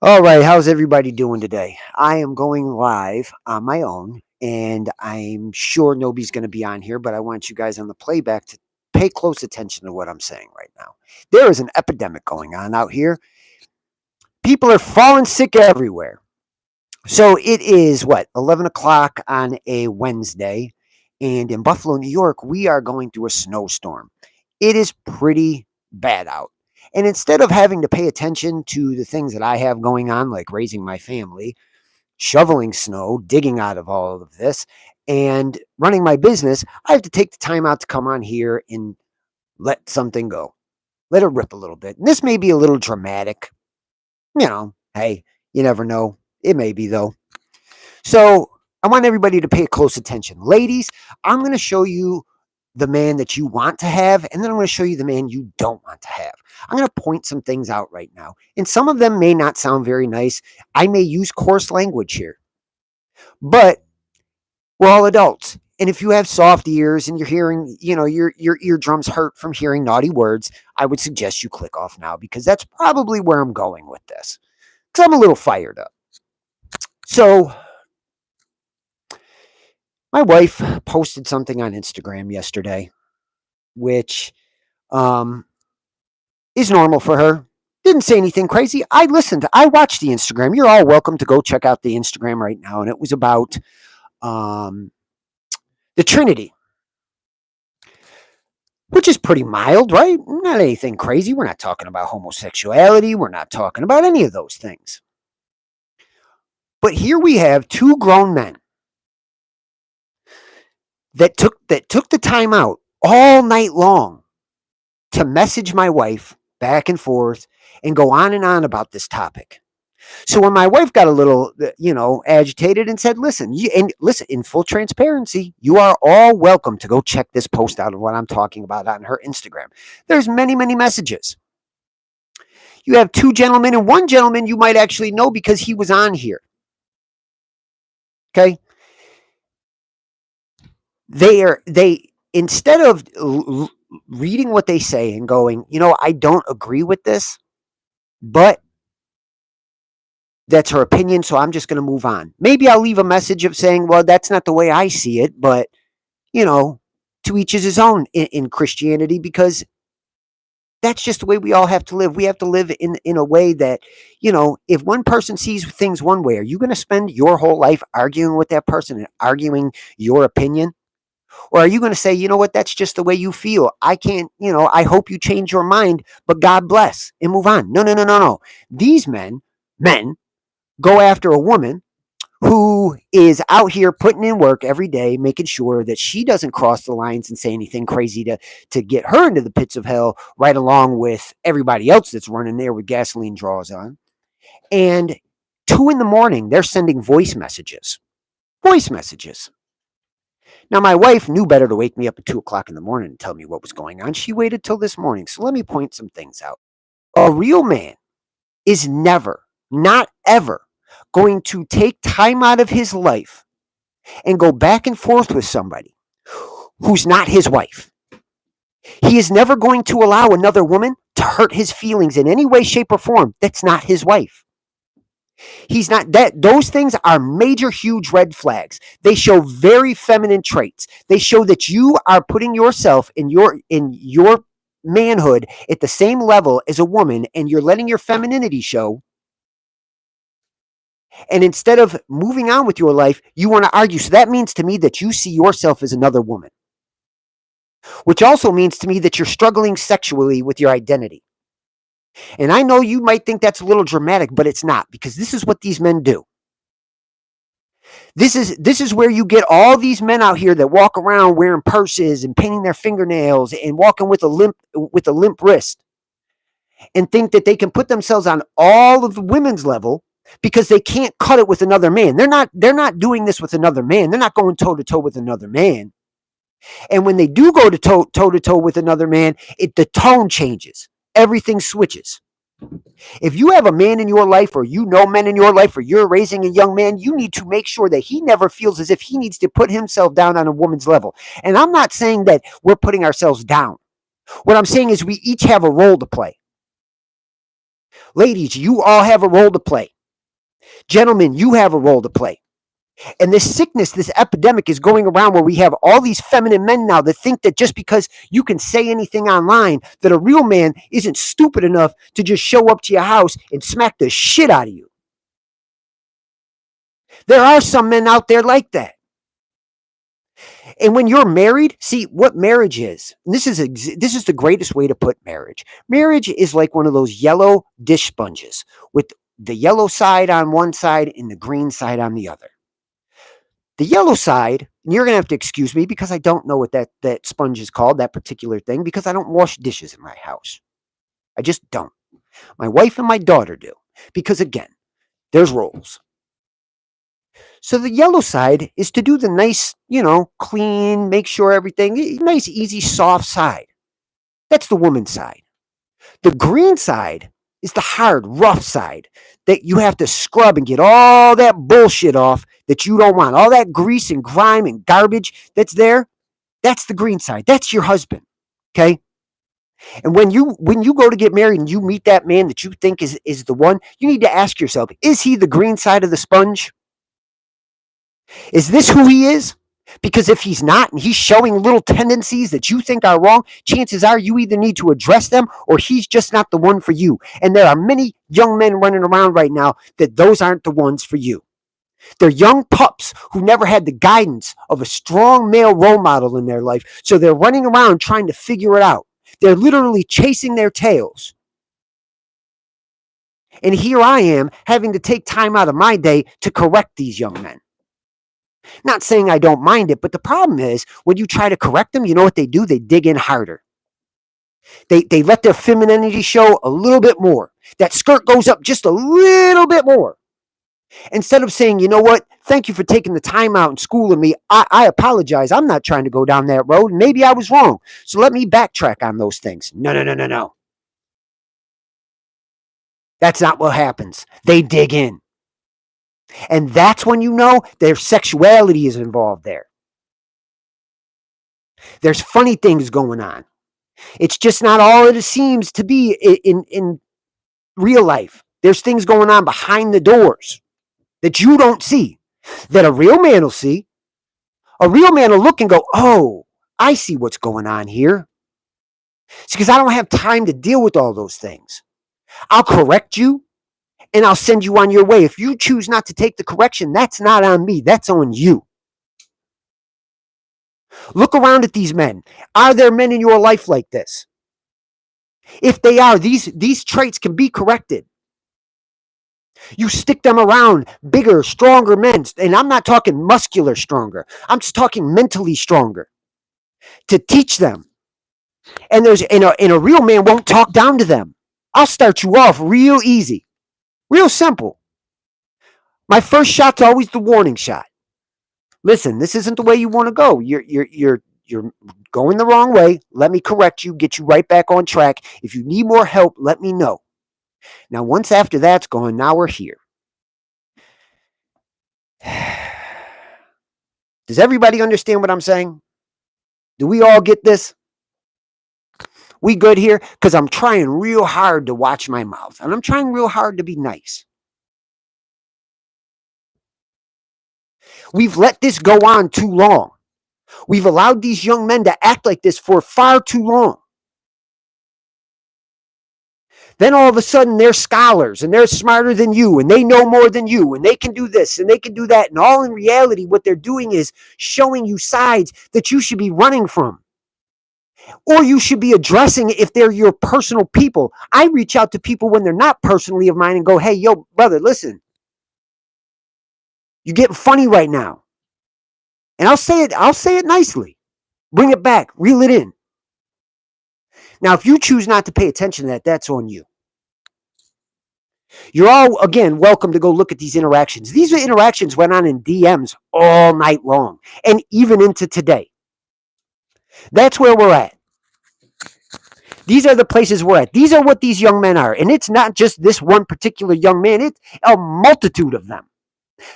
All right, how's everybody doing today? I am going live on my own, and I'm sure nobody's going to be on here, but I want you guys on the playback to pay close attention to what I'm saying right now. There is an epidemic going on out here. People are falling sick everywhere. So it is what, 11 o'clock on a Wednesday, and in Buffalo, New York, we are going through a snowstorm. It is pretty bad out. And instead of having to pay attention to the things that I have going on, like raising my family, shoveling snow, digging out of all of this, and running my business, I have to take the time out to come on here and let something go. Let it rip a little bit. And this may be a little dramatic. Hey, you never know. It may be, though. So I want everybody to pay close attention. Ladies, I'm going to show you the man that you want to have, and then I'm going to show you the man you don't want to have. I'm going to point some things out right now, and some of them may not sound very nice. I may use coarse language here, but we're all adults. And if you have soft ears and you're hearing, your eardrums hurt from hearing naughty words, I would suggest you click off now because that's probably where I'm going with this. Because I'm a little fired up. So, my wife posted something on Instagram yesterday, which um, is normal for her. Didn't say anything crazy. I watched the Instagram. You're all welcome to go check out the Instagram right now. And it was about um, the Trinity, which is pretty mild, right? Not anything crazy. We're not talking about homosexuality. We're not talking about any of those things. But here we have two grown men that took the time out all night long to message my wife back and forth and go on and on about this topic. So when my wife got a little, agitated and said, "Listen, in full transparency, you are all welcome to go check this post out of what I'm talking about on her Instagram. There's many, many messages. You have two gentlemen, and one gentleman you might actually know because he was on here. Okay, they instead of reading what they say and going, I don't agree with this, but that's her opinion, so I'm just going to move on. Maybe I'll leave a message of saying, well, that's not the way I see it, but, to each is his own in Christianity because that's just the way we all have to live. We have to live in a way that, if one person sees things one way, are you going to spend your whole life arguing with that person and arguing your opinion? Or are you going to say, you know what, that's just the way you feel. I can't, I hope you change your mind, but God bless and move on. No, no, no, no, no. These men go after a woman who is out here putting in work every day, making sure that she doesn't cross the lines and say anything crazy to get her into the pits of hell, right along with everybody else that's running there with gasoline draws on. And 2 a.m, they're sending voice messages. Voice messages. Now, my wife knew better to wake me up at 2 o'clock in the morning and tell me what was going on. She waited till this morning. So let me point some things out. A real man is never, not ever, going to take time out of his life and go back and forth with somebody who's not his wife. He is never going to allow another woman to hurt his feelings in any way, shape, or form that's not his wife. He's not that. Those things are major, huge red flags. They show very feminine traits. They show that you are putting yourself in your manhood at the same level as a woman, and you're letting your femininity show. And instead of moving on with your life, you want to argue. So that means to me that you see yourself as another woman, which also means to me that you're struggling sexually with your identity. And I know you might think that's a little dramatic, but it's not, because this is what these men do. This is where you get all these men out here that walk around wearing purses and painting their fingernails and walking with a limp wrist, and think that they can put themselves on all of the women's level because they can't cut it with another man. They're not doing this with another man. They're not going toe to toe with another man. And when they do go to toe to toe with another man, the tone changes. Everything switches. If you have a man in your life, or men in your life, or you're raising a young man, you need to make sure that he never feels as if he needs to put himself down on a woman's level. And I'm not saying that we're putting ourselves down. What I'm saying is we each have a role to play. Ladies, you all have a role to play. Gentlemen, you have a role to play. And this sickness, this epidemic is going around where we have all these feminine men now that think that just because you can say anything online, that a real man isn't stupid enough to just show up to your house and smack the shit out of you. There are some men out there like that. And when you're married, see what marriage is. This is the greatest way to put marriage. Marriage is like one of those yellow dish sponges with the yellow side on one side and the green side on the other. The yellow side, and you're going to have to excuse me because I don't know what that sponge is called, that particular thing, because I don't wash dishes in my house. I just don't. My wife and my daughter do. Because again, there's roles. So the yellow side is to do the nice, clean, make sure everything, nice, easy, soft side. That's the woman's side. The green side is the hard, rough side that you have to scrub and get all that bullshit off that you don't want. All that grease and grime and garbage that's there, that's the green side. That's your husband. Okay? And when you go to get married and you meet that man that you think is the one, you need to ask yourself, is he the green side of the sponge? Is this who he is? Because if he's not and he's showing little tendencies that you think are wrong, chances are you either need to address them or he's just not the one for you. And there are many young men running around right now that those aren't the ones for you. They're young pups who never had the guidance of a strong male role model in their life. So they're running around trying to figure it out. They're literally chasing their tails. And here I am having to take time out of my day to correct these young men. Not saying I don't mind it, but the problem is when you try to correct them, you know what they do? They dig in harder. They let their femininity show a little bit more. That skirt goes up just a little bit more. Instead of saying, you know what, thank you for taking the time out and schooling me. I apologize. I'm not trying to go down that road. Maybe I was wrong. So let me backtrack on those things. No. That's not what happens. They dig in. And that's when you know their sexuality is involved there. There's funny things going on. It's just not all it seems to be in real life. There's things going on behind the doors that you don't see, that a real man will see. A real man will look and go, oh, I see what's going on here. It's because I don't have time to deal with all those things. I'll correct you and I'll send you on your way. If you choose not to take the correction, that's not on me. That's on you. Look around at these men. Are there men in your life like this? If they are, these traits can be corrected. You stick them around bigger, stronger men. And I'm not talking muscular stronger. I'm just talking mentally stronger. To teach them. And a real man won't talk down to them. I'll start you off real easy. Real simple. My first shot's always the warning shot. Listen, this isn't the way you want to go. You're going the wrong way. Let me correct you, get you right back on track. If you need more help, let me know. Now, once after that's gone, now we're here. Does everybody understand what I'm saying? Do we all get this? We good here? Because I'm trying real hard to watch my mouth. And I'm trying real hard to be nice. We've let this go on too long. We've allowed these young men to act like this for far too long. Then all of a sudden they're scholars and they're smarter than you and they know more than you and they can do this and they can do that. And all in reality, what they're doing is showing you sides that you should be running from. Or you should be addressing if they're your personal people. I reach out to people when they're not personally of mine and go, hey, yo, brother, listen. You're getting funny right now. And I'll say it nicely. Bring it back. Reel it in. Now, if you choose not to pay attention to that, that's on you. You're all, again, welcome to go look at these interactions. These interactions went on in DMs all night long and even into today. That's where we're at. These are the places we're at. These are what these young men are. And it's not just this one particular young man. It's a multitude of them.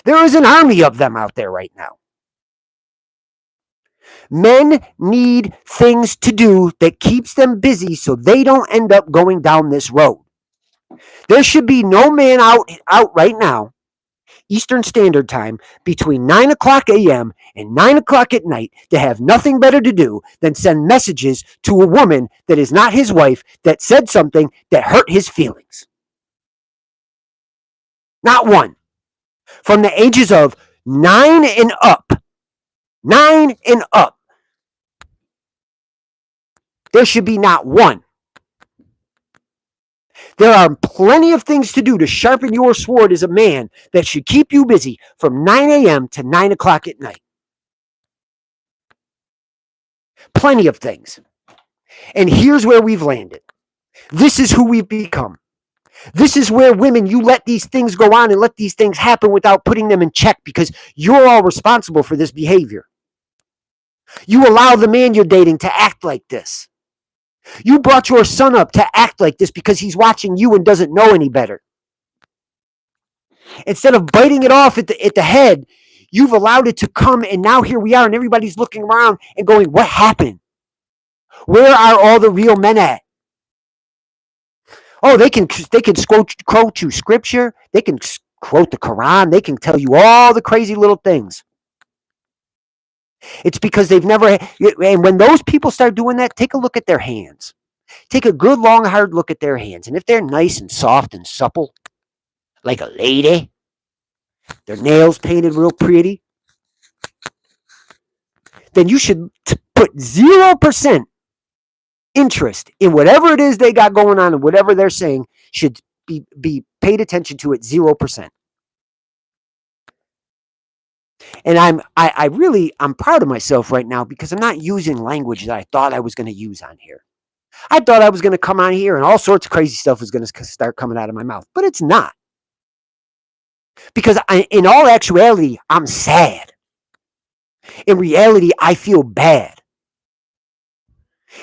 There is an army of them out there right now. Men need things to do that keeps them busy so they don't end up going down this road. There should be no man out right now, Eastern Standard Time, between 9 o'clock a.m. and 9 o'clock at night to have nothing better to do than send messages to a woman that is not his wife that said something that hurt his feelings. Not one. From the ages of 9 and up. 9 and up. There should be not one. There are plenty of things to do to sharpen your sword as a man that should keep you busy from 9 a.m. to 9 o'clock at night. Plenty of things. And here's where we've landed. This is who we've become. This is where women, you let these things go on and let these things happen without putting them in check because you're all responsible for this behavior. You allow the man you're dating to act like this. You brought your son up to act like this because he's watching you and doesn't know any better. Instead of biting it off at the head, you've allowed it to come, and now here we are, and everybody's looking around and going, what happened? Where are all the real men at? Oh, they can quote you scripture. They can quote the Quran. They can tell you all the crazy little things. It's because they've never, and when those people start doing that, take a look at their hands. Take a good, long, hard look at their hands. And if they're nice and soft and supple, like a lady, their nails painted real pretty, then you should put 0% interest in whatever it is they got going on and whatever they're saying should be paid attention to at 0%. And I'm proud of myself right now because I'm not using language that I thought I was going to use on here. I thought I was going to come on here and all sorts of crazy stuff was going to start coming out of my mouth, but it's not. Because in all actuality, I'm sad. In reality, I feel bad.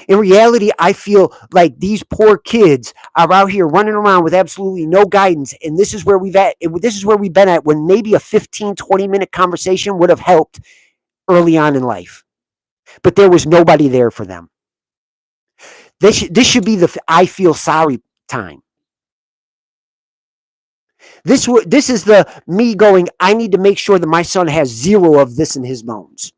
In reality, I feel like these poor kids are out here running around with absolutely no guidance. And this is where this is where we've been at when maybe a 15, 20-minute conversation would have helped early on in life. But there was nobody there for them. This should be the I feel sorry time. This is the me going, I need to make sure that my son has 0 of this in his bones.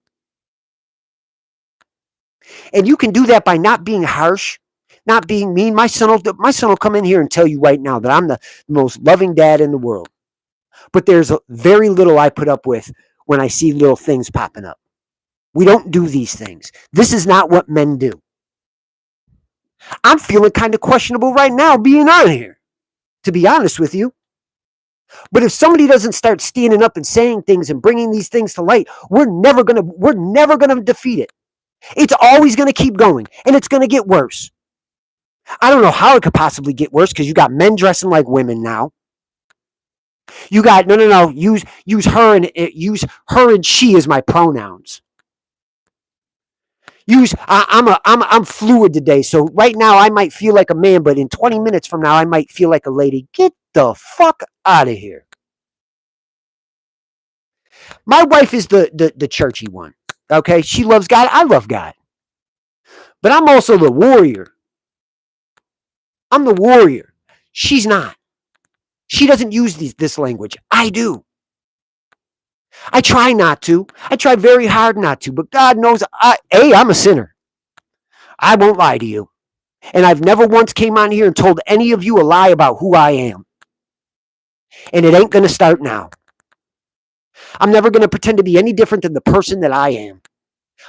And you can do that by not being harsh, not being mean. My son will come in here and tell you right now that I'm the most loving dad in the world. But there's very little I put up with when I see little things popping up. We don't do these things. This is not what men do. I'm feeling kind of questionable right now being on here, to be honest with you. But if somebody doesn't start standing up and saying things and bringing these things to light, we're never gonna defeat it. It's always going to keep going, and it's going to get worse. I don't know how it could possibly get worse because you got men dressing like women now. You got no. Use her and she as my pronouns. I'm fluid today, so right now I might feel like a man, but in 20 minutes from now I might feel like a lady. Get the fuck out of here. My wife is the churchy one. Okay, she loves God. I love God. But I'm also the warrior. I'm the warrior. She's not. She doesn't use this language. I do. I try not to. I try very hard not to. But God knows, I'm a sinner. I won't lie to you. And I've never once came on here and told any of you a lie about who I am. And it ain't going to start now. I'm never going to pretend to be any different than the person that I am.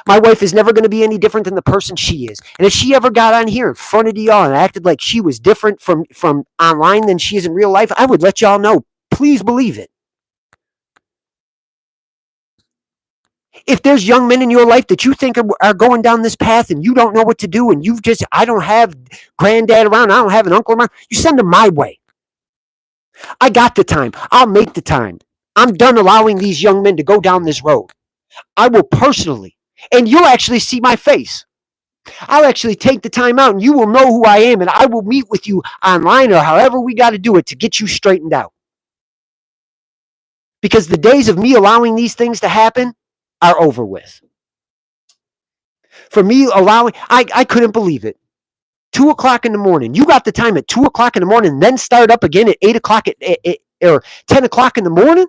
My wife is never going to be any different than the person she is. And if she ever got on here in front of y'all and acted like she was different from online than she is in real life, I would let y'all know. Please believe it. If there's young men in your life that you think are going down this path and you don't know what to do and I don't have granddad around, I don't have an uncle around, you send them my way. I got the time. I'll make the time. I'm done allowing these young men to go down this road. I will personally, and you'll actually see my face. I'll actually take the time out and you will know who I am, and I will meet with you online or however we got to do it to get you straightened out. Because the days of me allowing these things to happen are over with. For me allowing, I couldn't believe it. 2 o'clock in the morning. You got the time at 2 o'clock in the morning, and then start up again at 8 o'clock or 10 o'clock in the morning?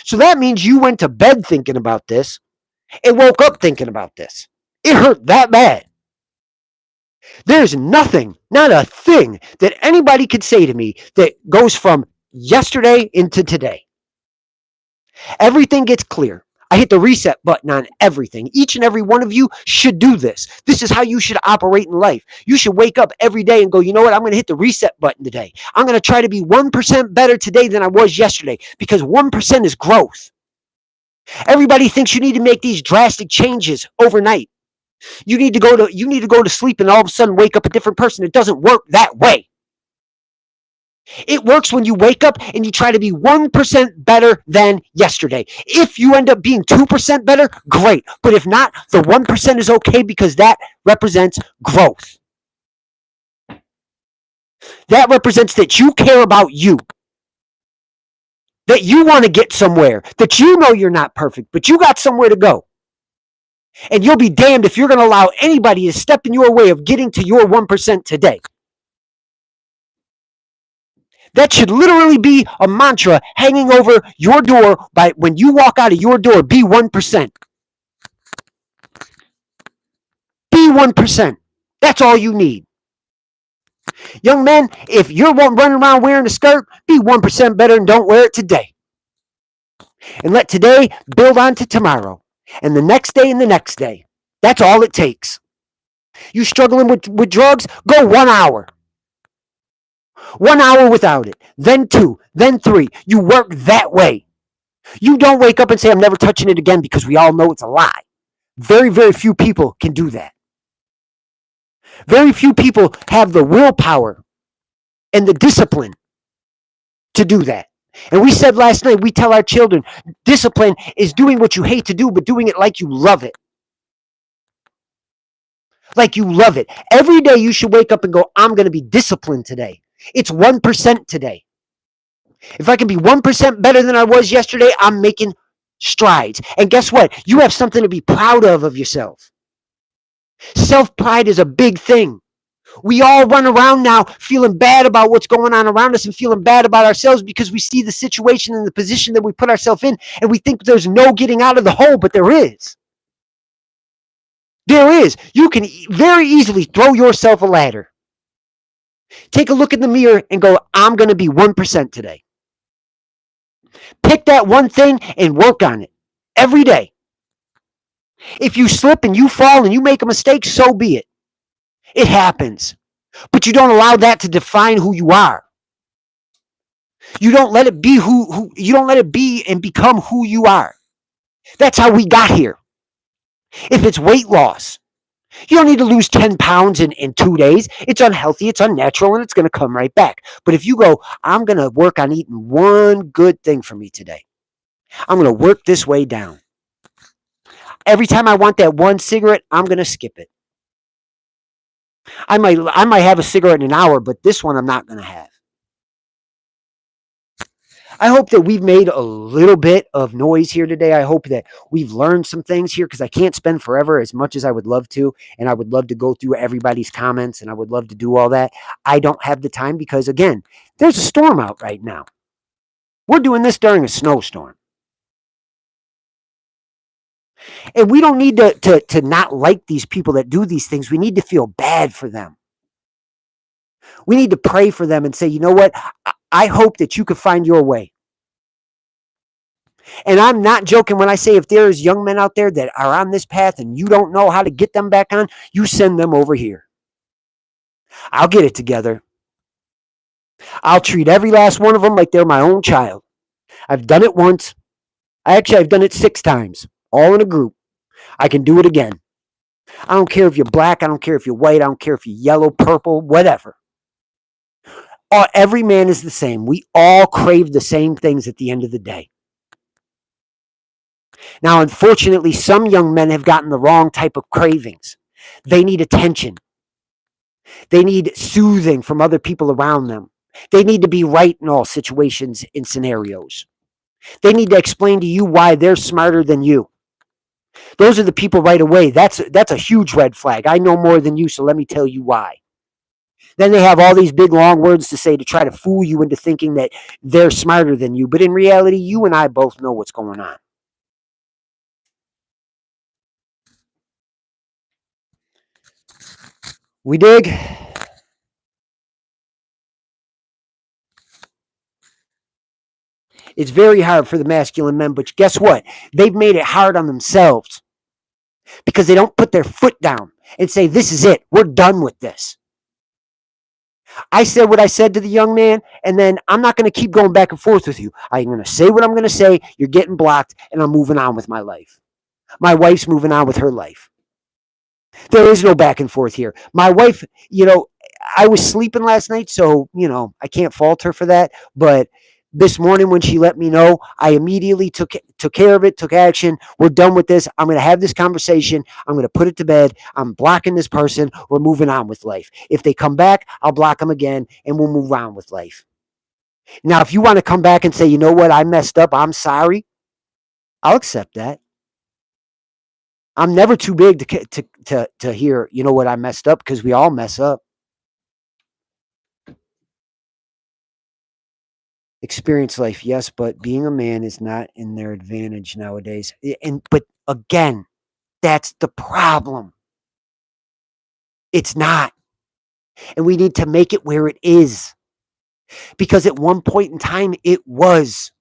So that means you went to bed thinking about this and woke up thinking about this. It hurt that bad. There's nothing, not a thing that anybody could say to me that goes from yesterday into today. Everything gets clear. I hit the reset button on everything. Each and every one of you should do this. This is how you should operate in life. You should wake up every day and go, you know what? I'm going to hit the reset button today. I'm going to try to be 1% better today than I was yesterday, because 1% is growth. Everybody thinks you need to make these drastic changes overnight. You need to go to sleep and all of a sudden wake up a different person. It doesn't work that way. It works when you wake up and you try to be 1% better than yesterday. If you end up being 2% better, great. But if not, the 1% is okay, because that represents growth. That represents that you care about you. That you want to get somewhere. That you know you're not perfect, but you got somewhere to go. And you'll be damned if you're going to allow anybody to step in your way of getting to your 1% today. That should literally be a mantra hanging over your door by when you walk out of your door. Be 1%. Be 1%. That's all you need. Young men, if you're running around wearing a skirt, be 1% better and don't wear it today. And let today build on to tomorrow. And the next day and the next day. That's all it takes. You struggling with drugs? Go 1 hour. 1 hour without it, then 2, then 3. You work that way. You don't wake up and say, I'm never touching it again, because we all know it's a lie. Very, very few people can do that. Very few people have the willpower and the discipline to do that. And we said last night, we tell our children, discipline is doing what you hate to do, but doing it like you love it. Like you love it. Every day you should wake up and go, I'm going to be disciplined today. It's 1% today. If I can be 1% better than I was yesterday, I'm making strides. And guess what? You have something to be proud of yourself. Self-pride is a big thing. We all run around now feeling bad about what's going on around us and feeling bad about ourselves because we see the situation and the position that we put ourselves in, and we think there's no getting out of the hole, but there is. There is. You can very easily throw yourself a ladder. Take a look in the mirror and go, I'm going to be 1% today. Pick that one thing and work on it every day. If you slip and you fall and you make a mistake, so be it. It happens. But you don't allow that to define who you are. You don't let it be you don't let it be and become who you are. That's how we got here. If it's weight loss, you don't need to lose 10 pounds in 2 days. It's unhealthy, it's unnatural, and it's going to come right back. But if you go, I'm going to work on eating one good thing for me today. I'm going to work this way down. Every time I want that one cigarette, I'm going to skip it. I might have a cigarette in an hour, but this one I'm not going to have. I hope that we've made a little bit of noise here today. I hope that we've learned some things here, because I can't spend forever as much as I would love to. And I would love to go through everybody's comments, and I would love to do all that. I don't have the time because, again, there's a storm out right now. We're doing this during a snowstorm. And we don't need to not like these people that do these things. We need to feel bad for them. We need to pray for them and say, you know what? I hope that you could find your way. And I'm not joking when I say, if there's young men out there that are on this path and you don't know how to get them back on, you send them over here. I'll get it together. I'll treat every last one of them like they're my own child. I've done it once. I've done it 6 times, all in a group. I can do it again. I don't care if you're black. I don't care if you're white. I don't care if you're yellow, purple, whatever. Every man is the same. We all crave the same things at the end of the day. Now, unfortunately, some young men have gotten the wrong type of cravings. They need attention. They need soothing from other people around them. They need to be right in all situations and scenarios. They need to explain to you why they're smarter than you. Those are the people right away. That's a huge red flag. I know more than you, so let me tell you why. Then they have all these big long words to say to try to fool you into thinking that they're smarter than you. But in reality, you and I both know what's going on. We dig? It's very hard for the masculine men, but guess what? They've made it hard on themselves because they don't put their foot down and say, this is it. We're done with this. I said what I said to the young man, and then I'm not going to keep going back and forth with you. I'm going to say what I'm going to say. You're getting blocked, and I'm moving on with my life. My wife's moving on with her life. There is no back and forth here. My wife, I was sleeping last night, so, I can't fault her for that. But this morning when she let me know, I immediately took care of it, took action. We're done with this. I'm going to have this conversation. I'm going to put it to bed. I'm blocking this person. We're moving on with life. If they come back, I'll block them again, and we'll move on with life. Now, if you want to come back and say, you know what, I messed up, I'm sorry, I'll accept that. I'm never too big to hear, you know what, I messed up, because we all mess up. Experience life, yes, but being a man is not in their advantage nowadays. But again, that's the problem. It's not. And we need to make it where it is. Because at one point in time, it was.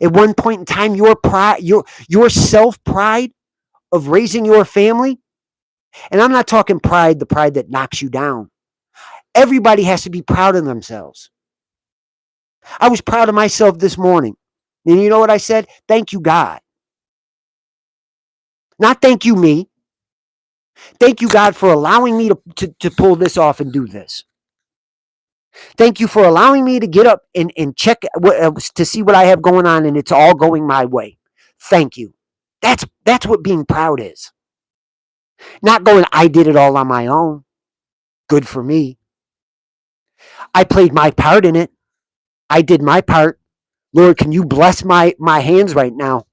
At one point in time, your pride, your self pride of raising your family, and I'm not talking pride, the pride that knocks you down. Everybody has to be proud of themselves. I was proud of myself this morning. And you know what I said? Thank you, God. Not thank you, me. Thank you, God, for allowing me to pull this off and do this. Thank you for allowing me to get up and check to see what I have going on, and it's all going my way. Thank you. That's what being proud is. Not going, I did it all on my own. Good for me. I played my part in it. I did my part. Lord, can you bless my hands right now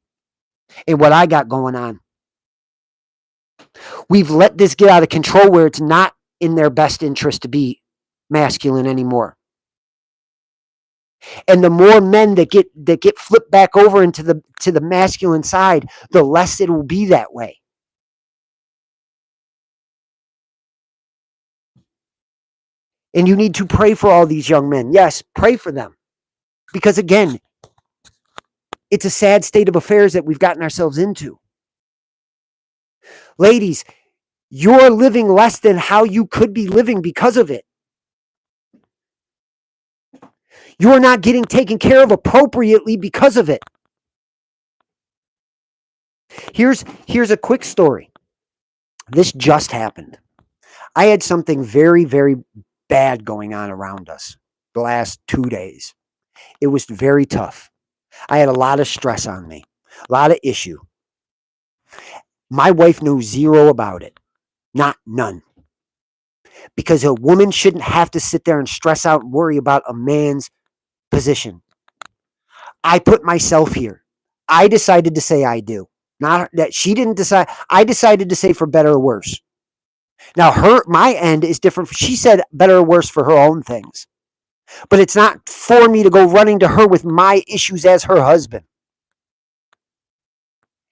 and what I got going on? We've let this get out of control where it's not in their best interest to be masculine anymore. And the more men that get flipped back over into the masculine side, the less it will be that way. And you need to pray for all these young men. Yes, pray for them. Because again, it's a sad state of affairs that we've gotten ourselves into. Ladies, you're living less than how you could be living because of it. You're not getting taken care of appropriately because of it. Here's a quick story. This just happened. I had something very, very bad going on around us the last 2 days. It was very tough. I had a lot of stress on me, a lot of issue. My wife knew zero about it, not none. Because a woman shouldn't have to sit there and stress out and worry about a man's position. I put myself here. I decided to say I do. Not that she didn't decide. I decided to say for better or worse. Now my end is different. She said better or worse for her own things. But it's not for me to go running to her with my issues as her husband.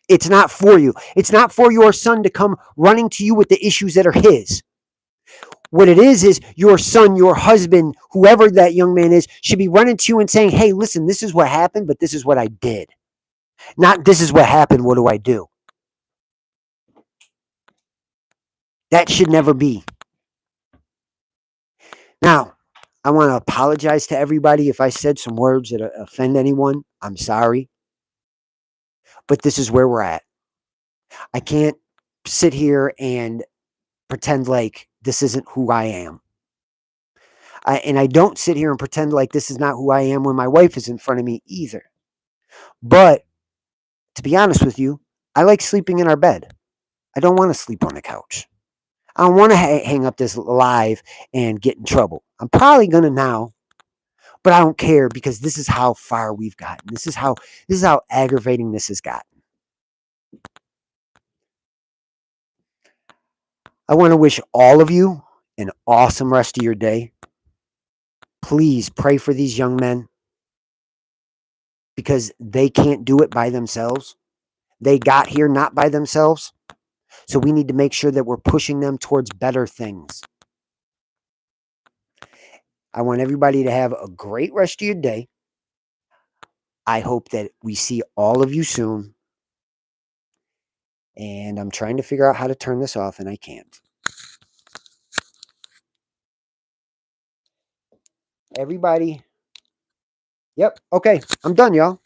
It's not for you. It's not for your son to come running to you with the issues that are his. What it is your son, your husband, whoever that young man is, should be running to you and saying, hey, listen, this is what happened, but this is what I did. Not this is what happened, what do I do? That should never be. Now, I want to apologize to everybody if I said some words that offend anyone. I'm sorry. But this is where we're at. I can't sit here and pretend like this isn't who I am. And I don't sit here and pretend like this is not who I am when my wife is in front of me either. But to be honest with you, I like sleeping in our bed. I don't want to sleep on the couch. I don't want to hang up this live and get in trouble. I'm probably going to now, but I don't care because this is how far we've gotten. This is how aggravating this has gotten. I want to wish all of you an awesome rest of your day. Please pray for these young men because they can't do it by themselves. They got here not by themselves. So we need to make sure that we're pushing them towards better things. I want everybody to have a great rest of your day. I hope that we see all of you soon. And I'm trying to figure out how to turn this off, and I can't. Everybody. Yep. Okay. I'm done, y'all.